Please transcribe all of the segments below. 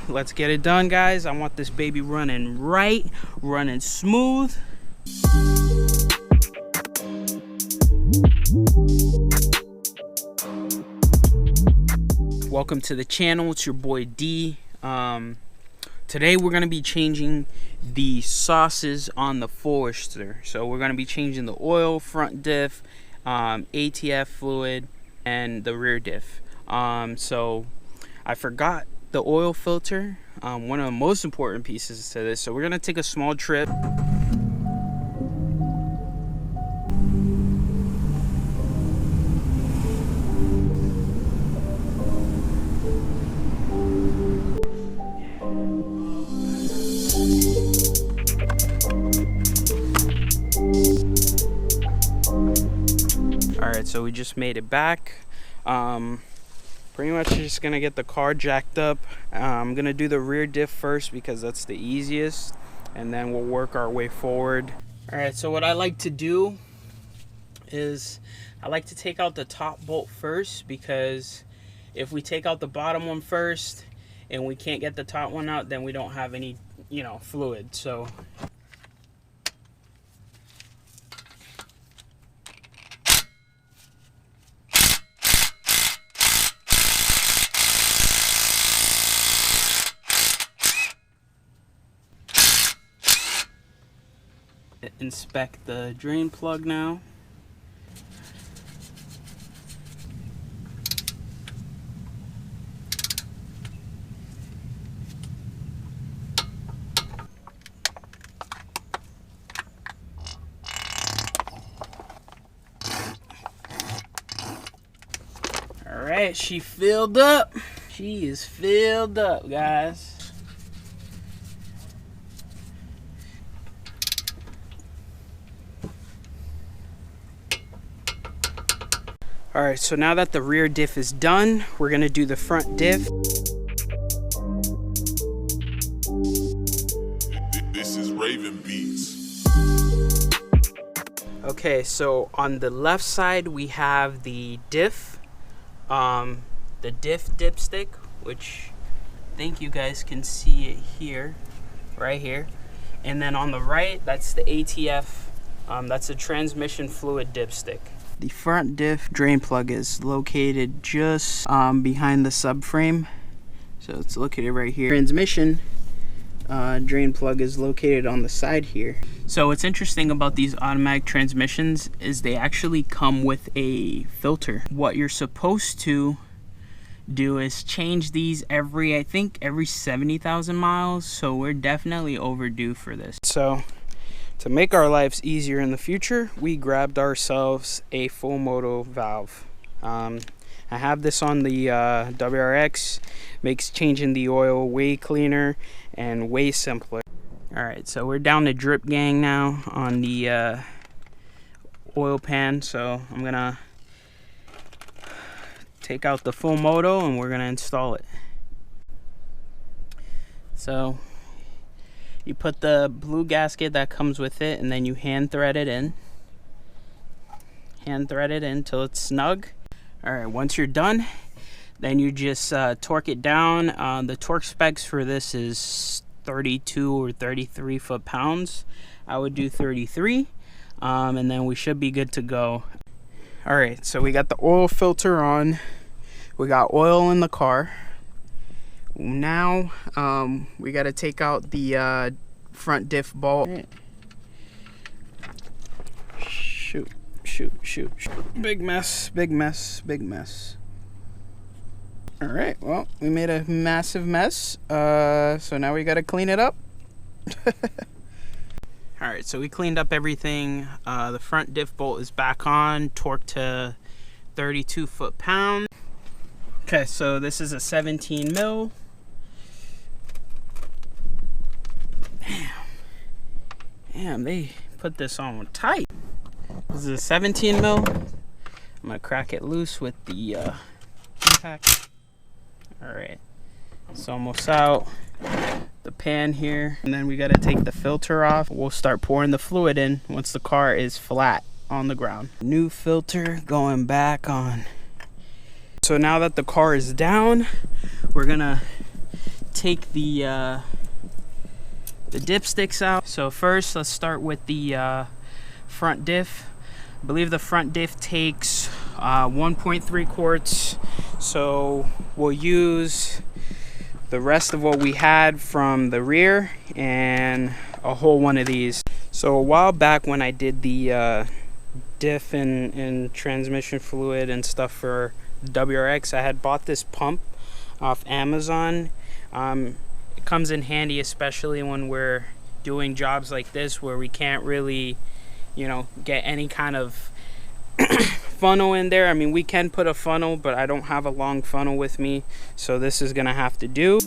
let's get it done, guys. I want this baby running right, running smooth. Welcome to the channel. It's your boy D. Today we're going to be changing the sauces on the Forester. So we're going to be changing the oil, front diff, ATF fluid, and the rear diff. So I forgot the oil filter, one of the most important pieces to this. So we're going to take a small trip. Alright, so we just made it back. Pretty much just gonna get the car jacked up. I'm gonna do the rear diff first because that's the easiest, and then we'll work our way forward. Alright, so what I like to do is I like to take out the top bolt first, because if we take out the bottom one first and we can't get the top one out, then we don't have any, you know, fluid. So inspect the drain plug now. All right, she filled up. She is filled up, guys. Alright, so now that the rear diff is done, we're going to do the front diff. This is Raven Beats. Okay, so on the left side we have the diff, dipstick, which I think you guys can see it here, right here. And then on the right, that's the ATF, that's a transmission fluid dipstick. The front diff drain plug is located just behind the subframe, so it's located right here. Transmission drain plug is located on the side here. So what's interesting about these automatic transmissions is they actually come with a filter. What you're supposed to do is change these I think every 70,000 miles, so we're definitely overdue for this. So to make our lives easier in the future, we grabbed ourselves a Fumoto valve. I have this on the WRX. Makes changing the oil way cleaner and way simpler. Alright, so we're down to drip gang now on the oil pan. So I'm gonna take out the Fumoto and we're gonna install it. So you put the blue gasket that comes with it, and then you hand thread it in. Hand thread it in till it's snug. Alright, once you're done, then you just torque it down. The torque specs for this is 32 or 33 foot-pounds. I would do 33, and then we should be good to go. Alright, so we got the oil filter on. We got oil in the car. Now we got to take out the front diff bolt. Shoot. Big mess. All right, well, we made a massive mess, so now we got to clean it up. All right, so we cleaned up everything. The front diff bolt is back on, torqued to 32 foot-pounds. Okay, so this is a 17 mil. Damn, they put this on tight. This is a 17 mil. I'm gonna crack it loose with the impact. All right, it's almost out. The pan here, and then we got to take the filter off. We'll start pouring the fluid in once the car is flat on the ground. New filter going back on. So now that the car is down, we're gonna take the dipsticks out. So first, let's start with the front diff. I believe the front diff takes 1.3 quarts. So we'll use the rest of what we had from the rear and a whole one of these. So a while back when I did the diff and transmission fluid and stuff for the WRX, I had bought this pump off Amazon. It comes in handy, especially when we're doing jobs like this where we can't really, you know, get any kind of funnel in there. I mean, we can put a funnel, but I don't have a long funnel with me, so this is gonna have to do.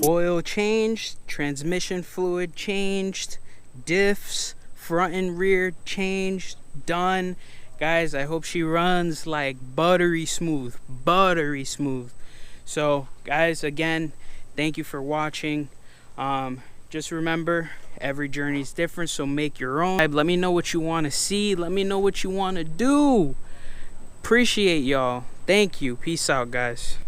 Oil changed, transmission fluid changed, diffs front and rear changed, done. Guys, I hope she runs like buttery smooth. So guys, again, thank you for watching. Just remember, every journey is different, so make your own. Let me know what you want to see. Let me know what you want to do. Appreciate y'all. Thank you. Peace out, guys.